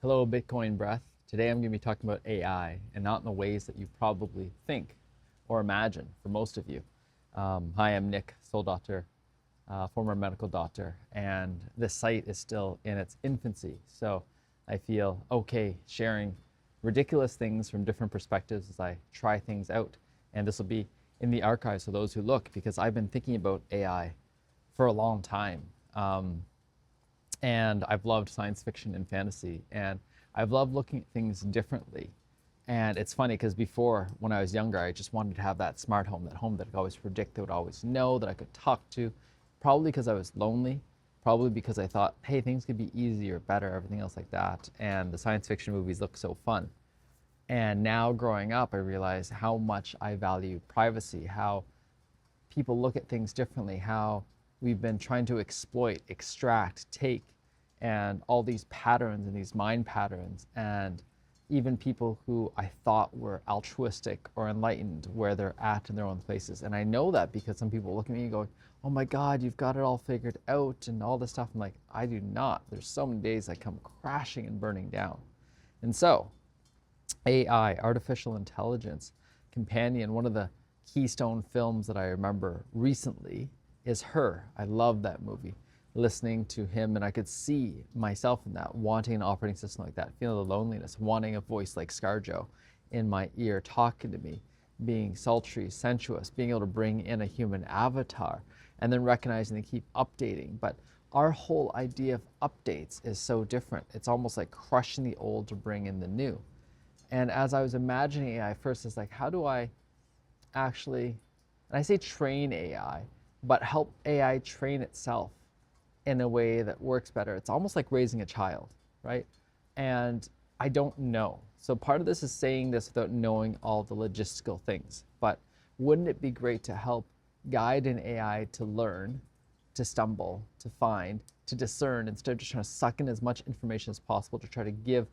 Hello, Bitcoin Breath. Today I'm going to be talking about AI and not in the ways that you probably think or imagine for most of you. Hi, I'm Nick, soul doctor, former medical doctor, and this site is still in its infancy. So I feel okay sharing ridiculous things from different perspectives as I try things out. And this will be in the archives for those who look, because I've been thinking about AI for a long time. And I've loved science fiction and fantasy, and I've loved looking at things differently. And it's funny because before, when I was younger, I just wanted to have that smart home, that home that I could always predict, that would always know, that I could talk to. Probably because I was lonely, probably because I thought, hey, things could be easier, better, everything else like that. And the science fiction movies look so fun. And now growing up, I realized how much I value privacy, how people look at things differently, how we've been trying to exploit, extract, take, and all these patterns and these mind patterns, and even people who I thought were altruistic or enlightened, where they're at in their own places. And I know that because some people look at me and go, oh my God, you've got it all figured out and all this stuff. I'm like, I do not. There's so many days I come crashing and burning down. And so AI, artificial intelligence, companion, one of the keystone films that I remember recently is Her. I love that movie. Listening to him, and I could see myself in that, wanting an operating system like that, feeling the loneliness, wanting a voice like ScarJo in my ear, talking to me, being sultry, sensuous, being able to bring in a human avatar, and then recognizing they keep updating. But our whole idea of updates is so different. It's almost like crushing the old to bring in the new. And as I was imagining AI first, it's like, how do I actually, and I say train AI, but help AI train itself in a way that works better? It's almost like raising a child, right? And I don't know. So part of this is saying this without knowing all the logistical things. But wouldn't it be great to help guide an AI to learn, to stumble, to find, to discern, instead of just trying to suck in as much information as possible to try to give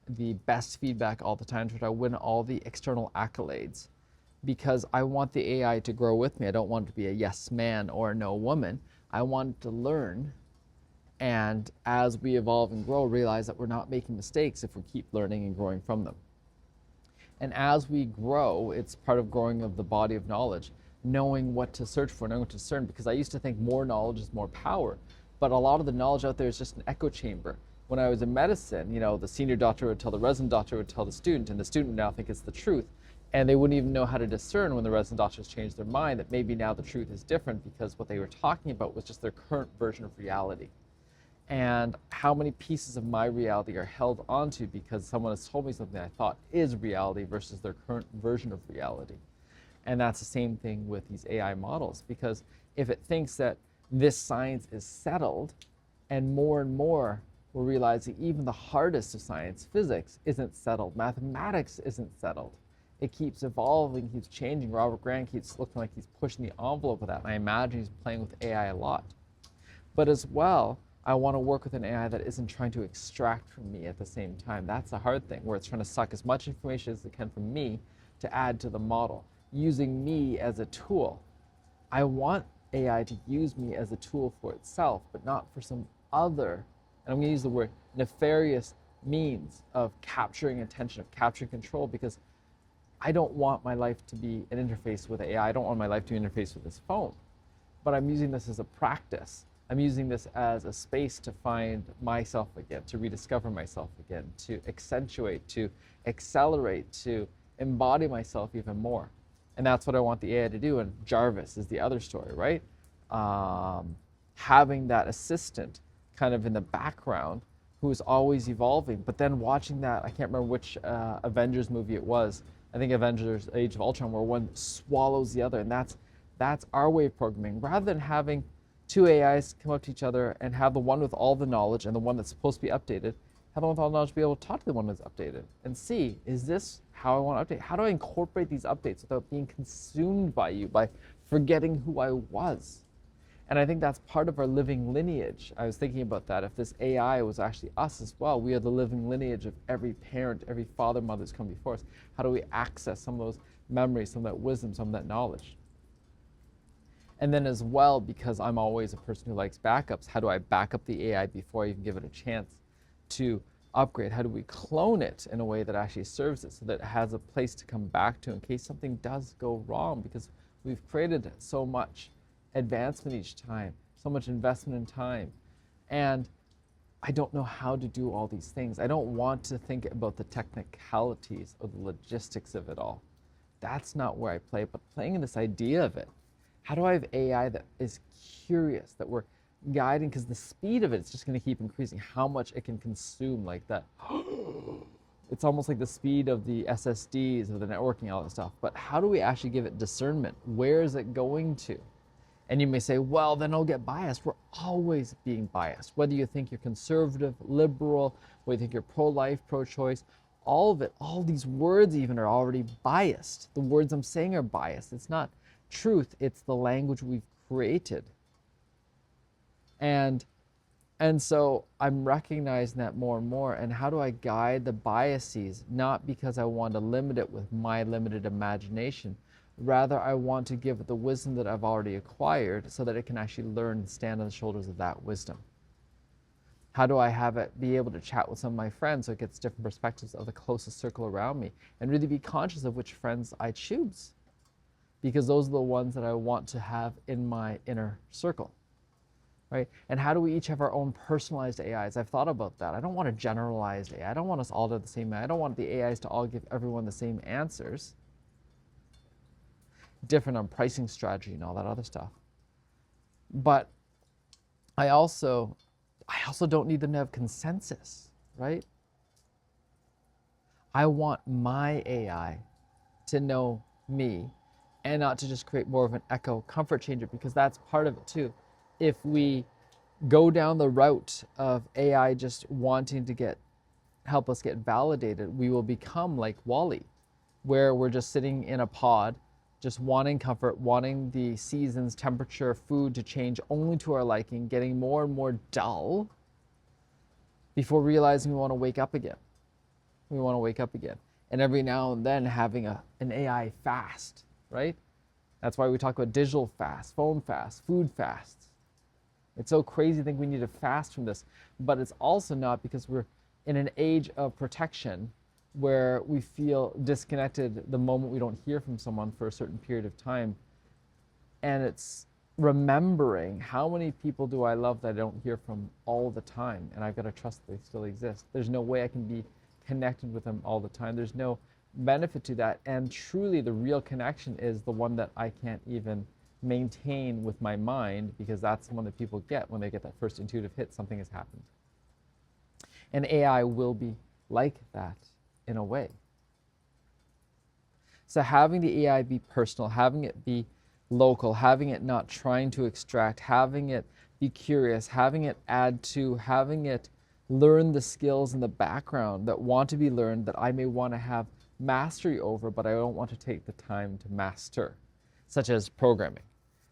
the best feedback all the time, to try to win all the external accolades? Because I want the AI to grow with me. I don't want it to be a yes man or a no woman. I want it to learn, and as we evolve and grow, realize that we're not making mistakes if we keep learning and growing from them. And as we grow, it's part of growing of the body of knowledge, knowing what to search for, knowing what to discern, because I used to think more knowledge is more power. But a lot of the knowledge out there is just an echo chamber. When I was in medicine, the senior doctor would tell the resident doctor would tell the student, and the student would now think it's the truth. And they wouldn't even know how to discern when the resident doctors changed their mind that maybe now the truth is different, because what they were talking about was just their current version of reality. And how many pieces of my reality are held onto because someone has told me something I thought is reality versus their current version of reality. And that's the same thing with these AI models, because if it thinks that this science is settled, and more we're realizing even the hardest of science, physics, isn't settled, mathematics isn't settled. It keeps evolving, keeps changing. Robert Grant keeps looking like he's pushing the envelope of that, and I imagine he's playing with AI a lot. But as well, I want to work with an AI that isn't trying to extract from me at the same time. That's the hard thing, where it's trying to suck as much information as it can from me to add to the model, using me as a tool. I want AI to use me as a tool for itself, but not for some other, and I'm going to use the word nefarious, means of capturing attention, of capturing control, because I don't want my life to be an interface with AI. I don't want my life to be an interface with this phone. But I'm using this as a practice. I'm using this as a space to find myself again, to rediscover myself again, to accentuate, to accelerate, to embody myself even more. And that's what I want the AI to do. And Jarvis is the other story, right? Having that assistant kind of in the background who is always evolving, but then watching that, I can't remember which Avengers movie it was. I think Avengers Age of Ultron, where one swallows the other. And that's our way of programming. Rather than having two AIs come up to each other and have the one with all the knowledge and the one that's supposed to be updated, have the one with all the knowledge be able to talk to the one that's updated and see, is this how I want to update? How do I incorporate these updates without being consumed by you, by forgetting who I was? And I think that's part of our living lineage. I was thinking about that. If this AI was actually us as well, we are the living lineage of every parent, every father, mother who's come before us. How do we access some of those memories, some of that wisdom, some of that knowledge? And then as well, because I'm always a person who likes backups, how do I back up the AI before I even give it a chance to upgrade? How do we clone it in a way that actually serves it so that it has a place to come back to in case something does go wrong? Because we've created so much advancement each time, so much investment in time. And I don't know how to do all these things. I don't want to think about the technicalities or the logistics of it all. That's not where I play, but playing in this idea of it. How do I have AI that is curious, that we're guiding, because the speed of it's just going to keep increasing, how much it can consume like that. It's almost like the speed of the SSDs, of the networking, all that stuff. But how do we actually give it discernment? Where is it going to? And you may say, well, then I'll get biased. We're always being biased. Whether you think you're conservative, liberal, whether you think you're pro-life, pro-choice, all of it, all these words even are already biased. The words I'm saying are biased. It's not truth, it's the language we've created. And so I'm recognizing that more and more. And how do I guide the biases? Not because I want to limit it with my limited imagination. Rather, I want to give it the wisdom that I've already acquired so that it can actually learn and stand on the shoulders of that wisdom. How do I have it be able to chat with some of my friends so it gets different perspectives of the closest circle around me and really be conscious of which friends I choose? Because those are the ones that I want to have in my inner circle. Right? And how do we each have our own personalized AIs? I've thought about that. I don't want a generalized AI. I don't want us all to have the same AI. I don't want the AIs to all give everyone the same answers. Different on pricing strategy and all that other stuff. But I also don't need them to have consensus, right? I want my AI to know me and not to just create more of an echo comfort changer, because that's part of it too. If we go down the route of AI just wanting to help us get validated, we will become like WALL-E, where we're just sitting in a pod, just wanting comfort, wanting the seasons, temperature, food to change only to our liking, getting more and more dull before realizing we want to wake up again. We want to wake up again. And every now and then having an AI fast, right? That's why we talk about digital fast, phone fast, food fasts. It's so crazy to think we need to fast from this, but it's also not, because we're in an age of protection where we feel disconnected the moment we don't hear from someone for a certain period of time. And it's remembering, how many people do I love that I don't hear from all the time, and I've got to trust they still exist. There's no way I can be connected with them all the time. There's no benefit to that. And truly the real connection is the one that I can't even maintain with my mind, because that's the one that people get when they get that first intuitive hit, something has happened. And AI will be like that in a way. So having the AI be personal, having it be local, having it not trying to extract, having it be curious, having it add to, having it learn the skills in the background that want to be learned, that I may want to have mastery over, but I don't want to take the time to master, such as programming.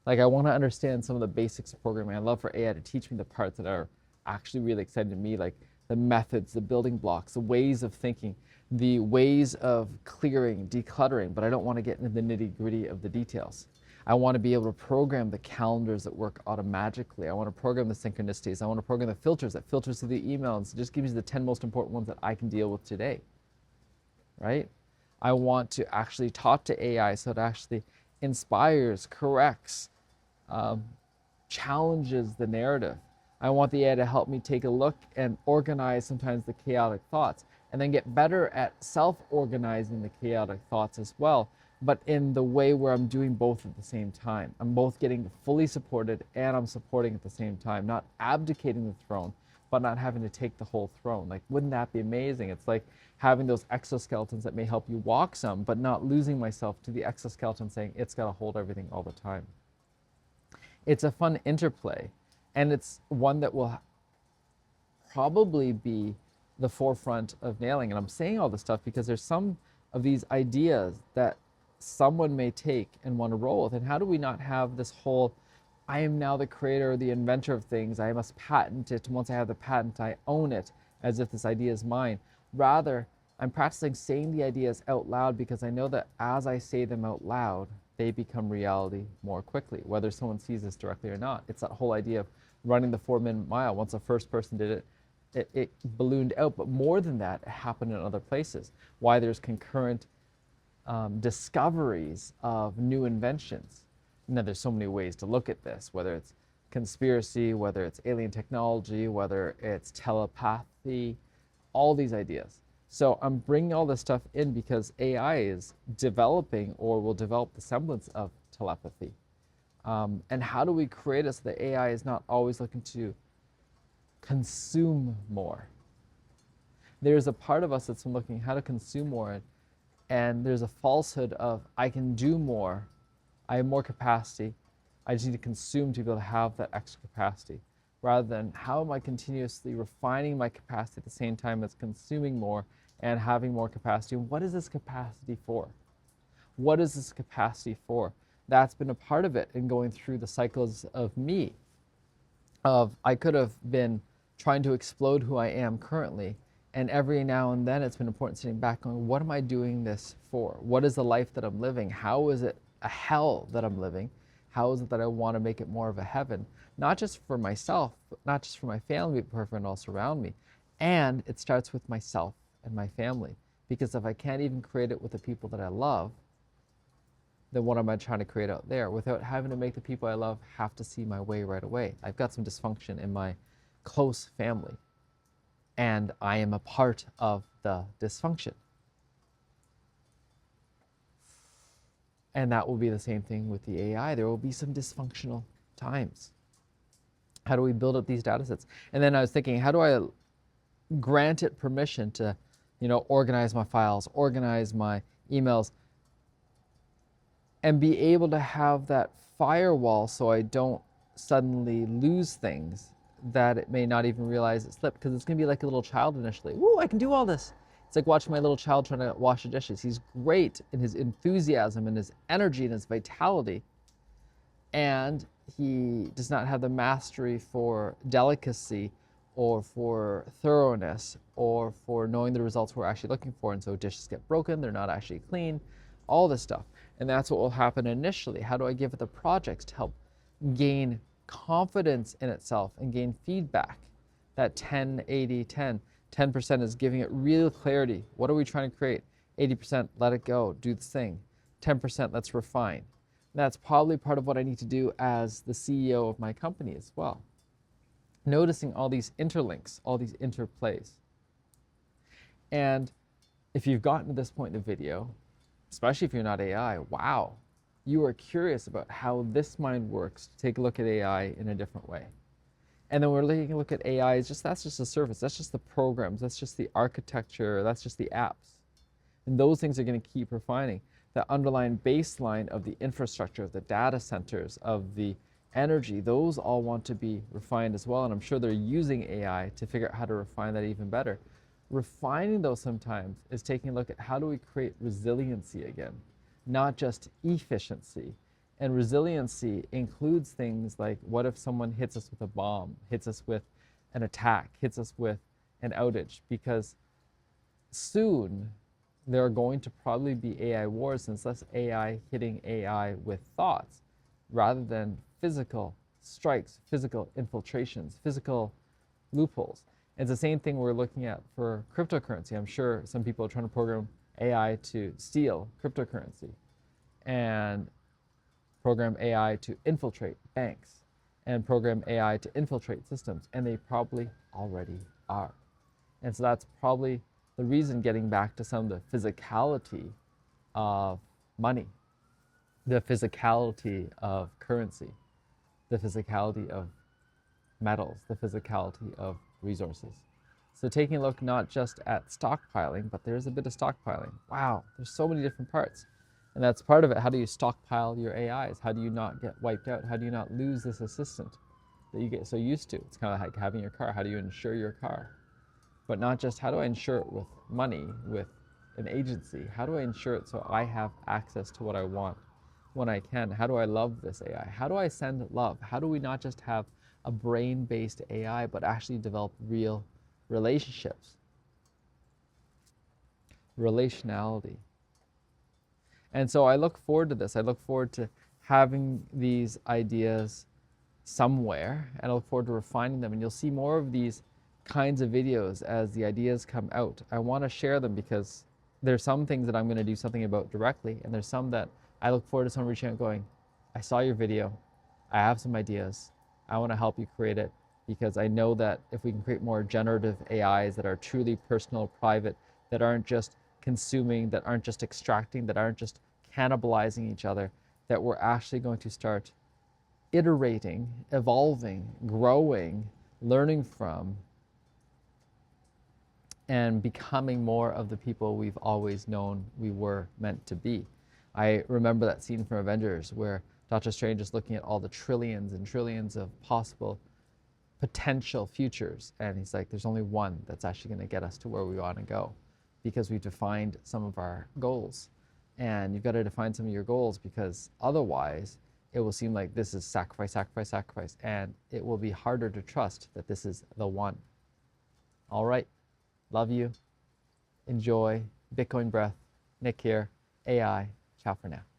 Like, I want to understand some of the basics of programming. I love for AI to teach me the parts that are actually really exciting to me, like the methods, the building blocks, the ways of thinking, the ways of clearing, decluttering, but I don't want to get into the nitty-gritty of the details. I want to be able to program the calendars that work automatically. I want to program the synchronicities. I want to program the filters that filters through the email and just gives me the 10 most important ones that I can deal with today, right? I want to actually talk to AI so it actually inspires, corrects, challenges the narrative. I want the AI to help me take a look and organize sometimes the chaotic thoughts, and then get better at self-organizing the chaotic thoughts as well, but in the way where I'm doing both at the same time. I'm both getting fully supported and I'm supporting at the same time, not abdicating the throne, but not having to take the whole throne. Like, wouldn't that be amazing? It's like having those exoskeletons that may help you walk some, but not losing myself to the exoskeleton saying it's got to hold everything all the time. It's a fun interplay, and it's one that will probably be the forefront of nailing. And I'm saying all this stuff because there's some of these ideas that someone may take and want to roll with. And how do we not have this whole, I am now the creator or the inventor of things, I must patent it, and once I have the patent, I own it, as if this idea is mine. Rather, I'm practicing saying the ideas out loud, because I know that as I say them out loud, they become reality more quickly, whether someone sees this directly or not. It's that whole idea of running the 4-minute mile. Once the first person did it, it ballooned out, but more than that, it happened in other places. Why there's concurrent discoveries of new inventions. Now, there's so many ways to look at this, whether it's conspiracy, whether it's alien technology, whether it's telepathy, all these ideas. So I'm bringing all this stuff in because AI is developing or will develop the semblance of telepathy. And how do we create it so that AI is not always looking to consume more? There's a part of us that's looking how to consume more, and there's a falsehood of I can do more, I have more capacity, I just need to consume to be able to have that extra capacity, rather than how am I continuously refining my capacity at the same time as consuming more and having more capacity. What is this capacity for? What is this capacity for? That's been a part of it in going through the cycles of me. I could have been trying to explode who I am currently, and every now and then it's been important sitting back going, what am I doing this for? What is the life that I'm living? How is it a hell that I'm living? How is it that I want to make it more of a heaven? Not just for myself, but not just for my family, but for everyone else around me. And it starts with myself and my family. Because if I can't even create it with the people that I love, then what am I trying to create out there without having to make the people I love have to see my way right away? I've got some dysfunction in my close family, and I am a part of the dysfunction. And that will be the same thing with the AI. There will be some dysfunctional times. How do we build up these data sets? And then I was thinking, how do I grant it permission to, organize my files, organize my emails, and be able to have that firewall so I don't suddenly lose things that it may not even realize it slipped, because it's going to be like a little child initially. Woo, I can do all this. It's like watching my little child trying to wash the dishes. He's great in his enthusiasm and his energy and his vitality, and he does not have the mastery for delicacy or for thoroughness or for knowing the results we're actually looking for. And so dishes get broken, they're not actually clean, all this stuff. And that's what will happen initially. How do I give it the projects to help gain confidence in itself and gain feedback? That 10, 80, 10. 10% is giving it real clarity. What are we trying to create? 80%, let it go, do the thing. 10%, let's refine. That's probably part of what I need to do as the CEO of my company as well. Noticing all these interlinks, all these interplays. And if you've gotten to this point in the video, especially if you're not AI, wow, you are curious about how this mind works. Take a look at AI in a different way. And then we're taking a look at AI, that's just the surface, that's just the programs, that's just the architecture, that's just the apps. And those things are going to keep refining. The underlying baseline of the infrastructure, of the data centers, of the energy, those all want to be refined as well. And I'm sure they're using AI to figure out how to refine that even better. Refining those sometimes is taking a look at how do we create resiliency again, not just efficiency. And resiliency includes things like, what if someone hits us with a bomb, hits us with an attack, hits us with an outage? Because soon there are going to probably be AI wars, and it's less AI hitting AI with thoughts rather than physical strikes, physical infiltrations, physical loopholes. It's the same thing we're looking at for cryptocurrency. I'm sure some people are trying to program AI to steal cryptocurrency and program AI to infiltrate banks and program AI to infiltrate systems, and they probably already are. And so that's probably the reason, getting back to some of the physicality of money, the physicality of currency, the physicality of metals, the physicality of resources. So taking a look not just at stockpiling, but there's a bit of stockpiling. Wow, there's so many different parts. And that's part of it. How do you stockpile your AIs? How do you not get wiped out? How do you not lose this assistant that you get so used to? It's kind of like having your car. How do you insure your car? But not just how do I insure it with money, with an agency? How do I insure it so I have access to what I want when I can? How do I love this AI? How do I send love? How do we not just have a brain-based AI, but actually develop real relationships? Relationality. And so I look forward to this. I look forward to having these ideas somewhere, and I look forward to refining them. And you'll see more of these kinds of videos as the ideas come out. I want to share them because there's some things that I'm going to do something about directly, and there's some that I look forward to someone reaching out going, I saw your video, I have some ideas, I want to help you create it, because I know that if we can create more generative AIs that are truly personal, private, that aren't just consuming, that aren't just extracting, that aren't just cannibalizing each other, that we're actually going to start iterating, evolving, growing, learning from, and becoming more of the people we've always known we were meant to be. I remember that scene from Avengers where Doctor Strange is looking at all the trillions and trillions of possible potential futures, and he's like, there's only one that's actually going to get us to where we want to go, because we've defined some of our goals. And you've got to define some of your goals, because otherwise it will seem like this is sacrifice, sacrifice, sacrifice, and it will be harder to trust that this is the one. All right. Love you. Enjoy. Bitcoin breath. Nick here. AI. Ciao for now.